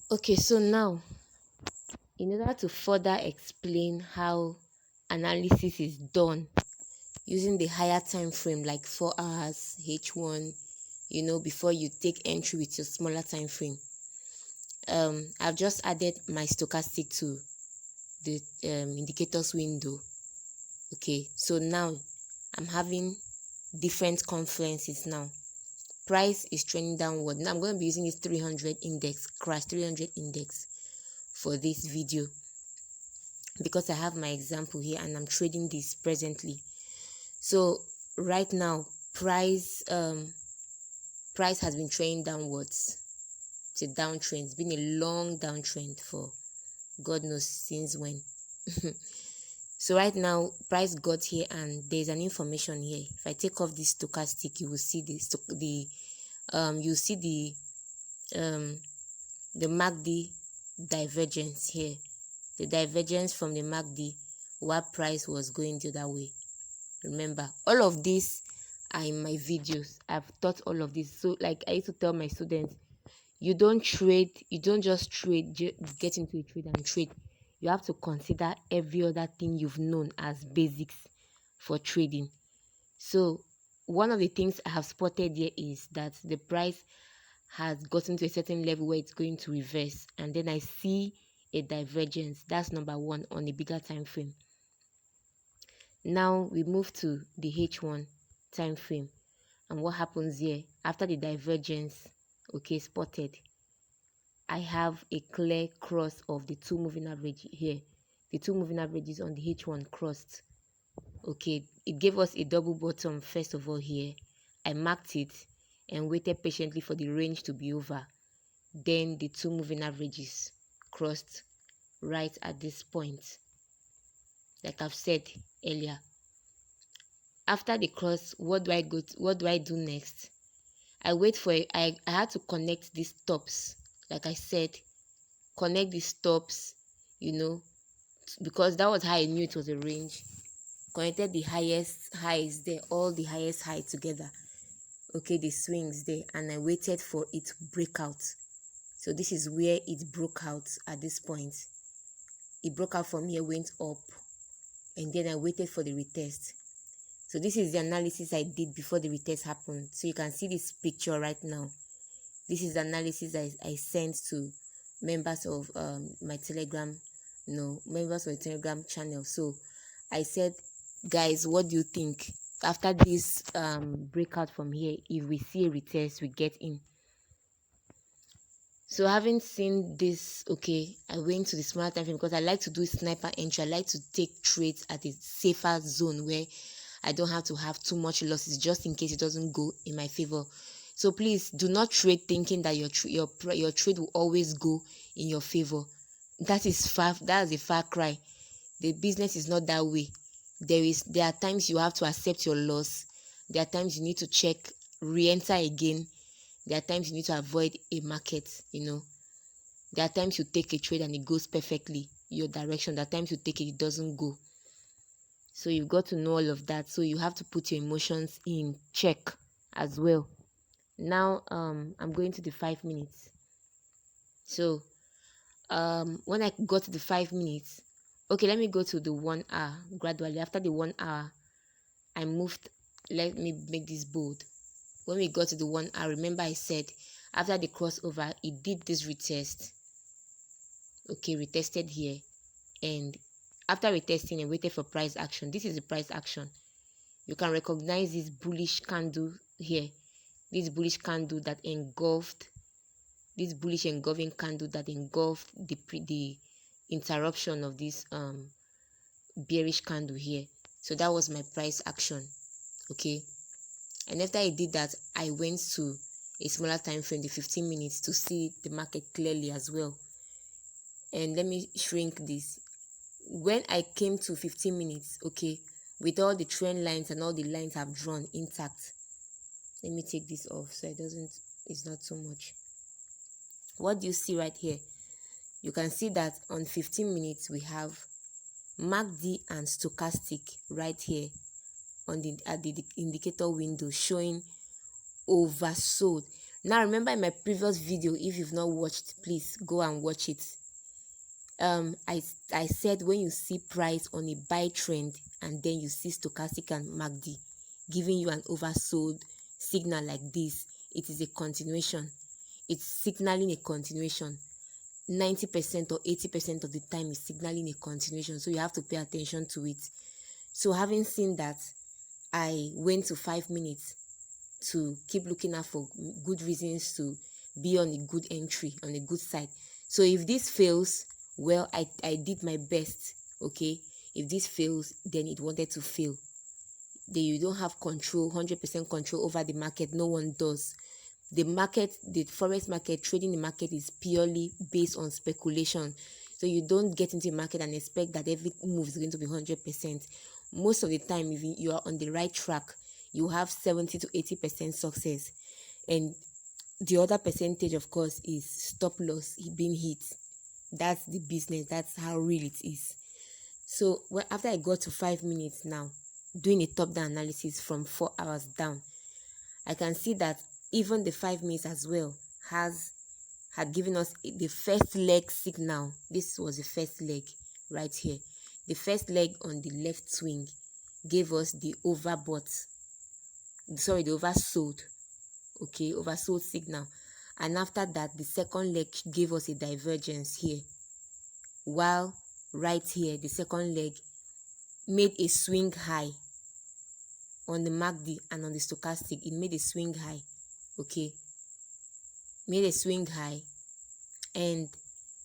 Okay, so now in order to further explain how analysis is done using the higher time frame like 4 hours H1, before you take entry with your smaller time frame, I've just added my stochastic to the indicators window. Okay, so now I'm having different confluences. Now price is trending downward. Now I'm going to be using this 300 index, crash 300 index for this video because I have my example here and I'm trading this presently. So right now price has been trending downwards. It's a downtrend. It's been a long downtrend for God knows since when. So right now price got here and there's an information here. If I take off this stochastic, you will see the MACD divergence here. The divergence from the MACD while price was going the other way. Remember, all of these are in my videos. I've taught all of this. So like I used to tell my students, you don't just trade, get into a trade and trade. You have to consider every other thing you've known as basics for trading. So one of the things I have spotted here is that the price has gotten to a certain level where it's going to reverse, and then I see a divergence. That's number one on a bigger time frame. Now we move to the H1 time frame, and what happens here after the divergence, okay, spotted, I have a clear cross of the two moving average here. The two moving averages on the H1 crossed. Okay, it gave us a double bottom first of all here. I marked it and waited patiently for the range to be over. Then the two moving averages crossed right at this point, like I've said earlier. After the cross, what do I do next? I wait for it. I had to connect these tops. Like I said, connect these tops, because that was how I knew it was a range. Connected the highest highs there, all the highest high together. Okay, the swings there, and I waited for it to break out. So this is where it broke out at this point. It broke out from here, went up, and then I waited for the retest. So this is the analysis I did before the retest happened. So you can see this picture right now. This is the analysis I sent to members of my Telegram, members of the Telegram channel. So I said, guys, what do you think? After this breakout from here, if we see a retest, we get in. So having seen this, okay, I went to the smaller time frame because I like to do sniper entry. I like to take trades at a safer zone where I don't have to have too much losses just in case it doesn't go in my favor. So please do not trade thinking that your trade will always go in your favor. That is a far cry. The business is not that way. There are times you have to accept your loss. There are times you need to check, re-enter again. There are times you need to avoid a market, There are times you take a trade and it goes perfectly your direction. There are times you take it doesn't go. So you've got to know all of that. So you have to put your emotions in check as well. Now I'm going to the 5 minutes. So when I got to the 5 minutes, okay, let me go to the 1 hour gradually. After the 1 hour, I moved. Let me make this bold. When we got to the 1 hour, remember I said after the crossover, it did this retest. Okay, retested here, and after retesting and waited for price action. This is the price action. You can recognize this bullish candle here, this bullish candle that engulfed, this bullish engulfing candle that engulfed the interruption of this bearish candle here. So that was my price action. Okay, and after I did that, I went to a smaller time frame, the 15 minutes, to see the market clearly as well. And let me shrink this. When I came to 15 minutes, okay, with all the trend lines and all the lines I've drawn intact, let me take this off so it's not too much. What do you see right here? You can see that on 15 minutes we have MACD and Stochastic right here at the indicator window showing oversold. Now remember, in my previous video, if you've not watched, please go and watch it. I said when you see price on a buy trend and then you see stochastic and MACD giving you an oversold signal like this, it is a continuation. It's signaling a continuation. 90% or 80% of the time is signaling a continuation, so you have to pay attention to it. So having seen that, I went to 5 minutes to keep looking out for good reasons to be on a good entry, on a good side. So if this fails, well, I did my best. Okay, if this fails, then it wanted to fail. Then you don't have control, 100% control over the market. No one does. The market, the forex market, trading the market is purely based on speculation. So you don't get into the market and expect that every move is going to be 100%. Most of the time, if you are on the right track, you have 70 to 80% success, and the other percentage, of course, is stop loss being hit. That's the business. That's how real it is. So after I got to 5 minutes now, doing a top-down analysis from 4 hours down, I can see that even the 5 minutes as well had given us the first leg signal. This was the first leg right here. The first leg on the left swing gave us the oversold, okay, oversold signal. And after that, the second leg gave us a divergence here, while right here the second leg made a swing high on the MACD and on the stochastic. It made a swing high, okay, made a swing high, and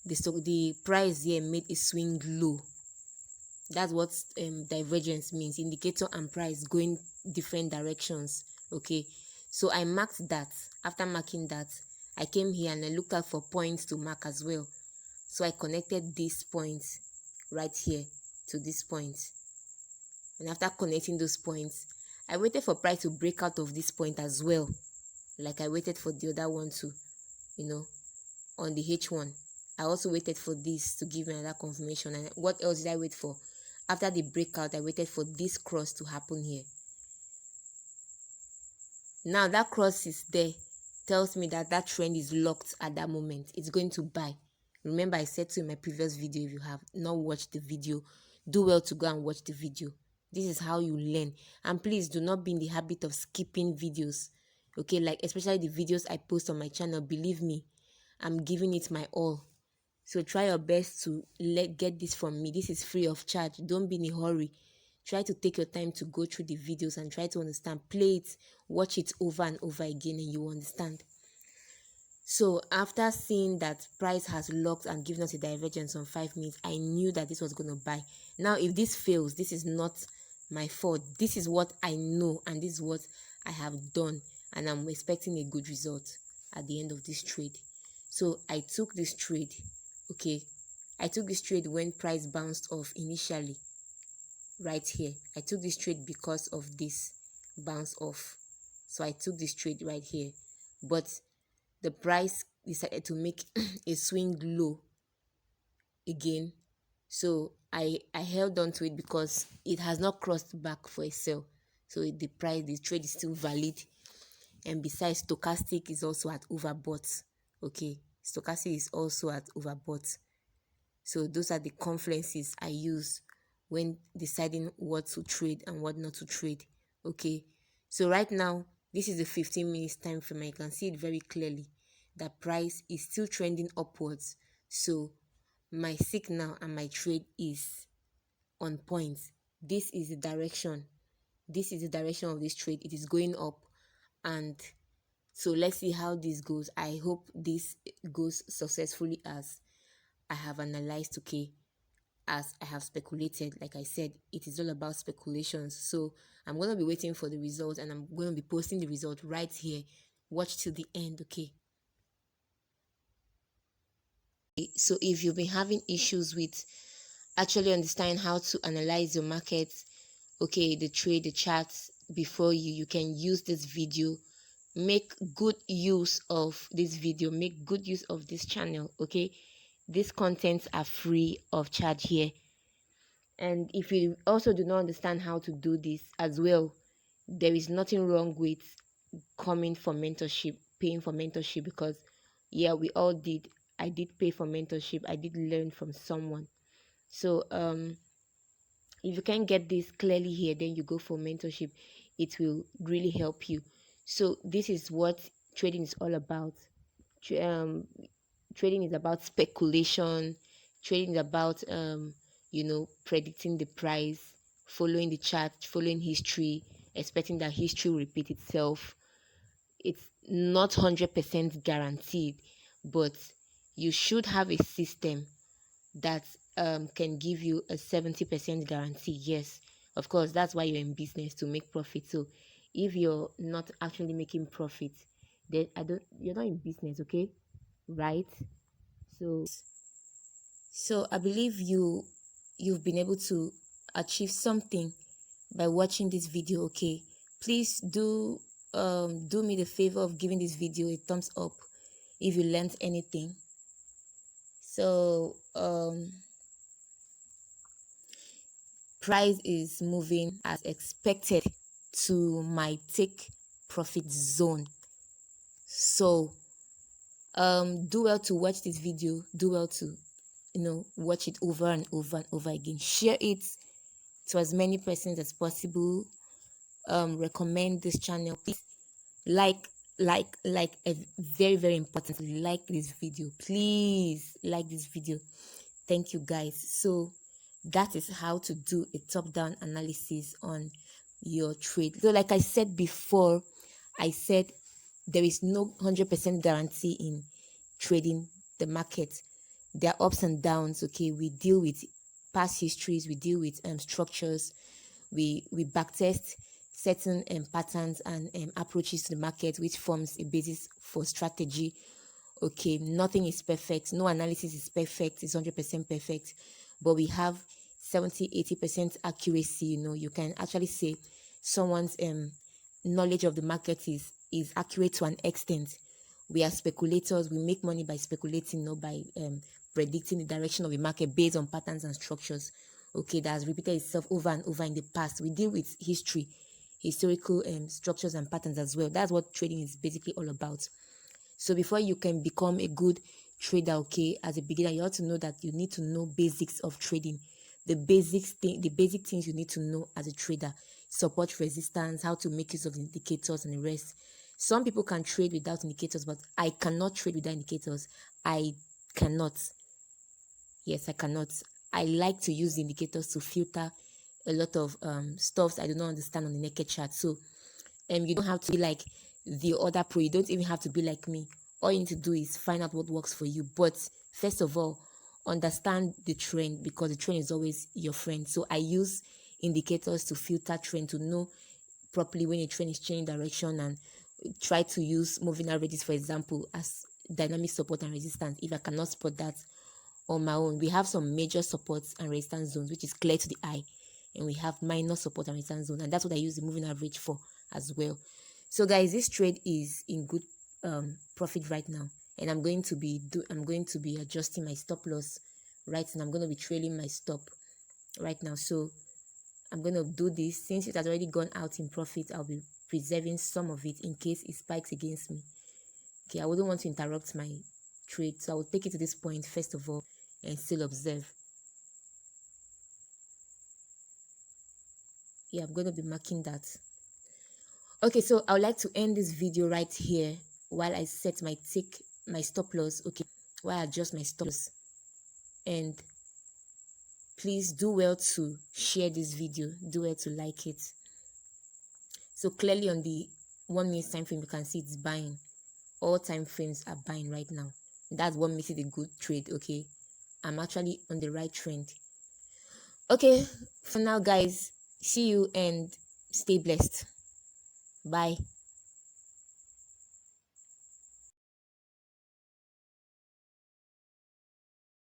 the price here made a swing low. That's what divergence means, indicator and price going different directions. Okay, so I marked that. After marking that, I came here and I looked out for points to mark as well. So I connected this point right here to this point, and after connecting those points, I waited for price to break out of this point as well, like I waited for the other one to, on the H1. I also waited for this to give me another confirmation. And what else did I wait for? After the breakout, I waited for this cross to happen here. Now that cross is there, tells me that that trend is locked at that moment. It's going to buy. Remember, I said to in my previous video, if you have not watched the video, do well to go and watch the video. This is how you learn. And please do not be in the habit of skipping videos. Okay, like especially the videos I post on my channel. Believe me, I'm giving it my all. So try your best to get this from me. This is free of charge. Don't be in a hurry. Try to take your time to go through the videos and try to understand. Play it, watch it over and over again, and you understand. So after seeing that price has locked and given us a divergence on 5 minutes, I knew that this was going to buy. Now, if this fails, this is not my fault. This is what I know, and this is what I have done, and I'm expecting a good result at the end of this trade. So I took this trade. Okay, I took this trade when price bounced off initially right here. I took this trade because of this bounce off. So I took this trade right here, but the price decided to make a swing low again. So I held on to it because it has not crossed back for a sell. So the trade is still valid. And besides, stochastic is also at overbought. Okay, stochastic is also at overbought. So those are the confluences I use when deciding what to trade and what not to trade. Okay, so right now, this is the 15 minutes time frame. You can see it very clearly. The price is still trending upwards. So my signal and my trade is on point. This is the direction. This is the direction of this trade. It is going up. And so let's see how this goes. I hope this goes successfully as I have analyzed, okay, as I have speculated. Like I said, it is all about speculations. So I'm going to be waiting for the result, and I'm going to be posting the result right here. Watch till the end, okay? So if you've been having issues with actually understanding how to analyze your market, okay, the trade, the charts before you can use this video. Make good use of this video. Make good use of this channel, okay? These contents are free of charge here. And if you also do not understand how to do this as well, there is nothing wrong with coming for mentorship. paying for mentorship, because yeah, we all did. I did pay for mentorship. I did learn from someone. So if you can get this clearly here, then you go for mentorship. It will really help you. So this is what trading is all about. Trading is about speculation. Trading is about predicting the price, following the chart, following history, expecting that history will repeat itself. It's not 100% guaranteed, but you should have a system that can give you a 70% guarantee. Yes, of course, that's why you're in business, to make profit. So if you're not actually making profit, then you're not in business, okay? Right? So I believe you've been able to achieve something by watching this video, okay? Please do me the favor of giving this video a thumbs up if you learned anything. So price is moving as expected to my take profit zone. So do well to watch this video. Do well to watch it over and over and over again. Share it to as many persons as possible. Recommend this channel. Please like a very, very importantly, like this video. Please like this video. Thank you, guys. So that is how to do a top-down analysis on your trade. So like I said before, I said there is no 100% guarantee in trading the market. There are ups and downs, okay? We deal with past histories, we deal with structures, we backtest certain patterns and approaches to the market, which forms a basis for strategy. Okay, nothing is perfect, no analysis is perfect, it's 100% perfect, but we have 70-80% accuracy. You can actually say someone's knowledge of the market is accurate to an extent. We are speculators, we make money by speculating, not by predicting the direction of the market based on patterns and structures, okay, that has repeated itself over and over in the past. We deal with historical structures and patterns as well. That's what trading is basically all about. So before you can become a good trader, okay, as a beginner, you have to know that you need to know basics of trading. The basic things you need to know as a trader: support, resistance, how to make use of the indicators and the rest. Some people can trade without indicators, but I cannot trade without indicators. I cannot. Yes, I cannot. I like to use the indicators to filter a lot of stuff I do not understand on the naked chart. So you don't have to be like the other pro. You don't even have to be like me. All you need to do is find out what works for you. But first of all, understand the trend, because the trend is always your friend. So I use indicators to filter trend, to know properly when a trend is changing direction, and try to use moving averages, for example, as dynamic support and resistance if I cannot spot that on my own. We have some major supports and resistance zones which is clear to the eye, and we have minor support and resistance zone, and that's what I use the moving average for as well. So guys, this trade is in good profit right now, and I'm going to be adjusting my stop loss right now. I'm going to be trailing my stop right now. So I'm going to do this. Since it has already gone out in profit, I'll be preserving some of it in case it spikes against me. Okay, I wouldn't want to interrupt my trade, so I will take it to this point first of all and still observe. Yeah, I'm going to be marking that. Okay, so I would like to end this video right here while I set my stop loss. Okay, while I adjust my stop loss. And please do well to share this video, do well to like it. So clearly on the 1 minute time frame, you can see it's buying. All time frames are buying right now. That's what makes it a good trade. Okay, I'm actually on the right trend. Okay, for now guys, see you and stay blessed. Bye.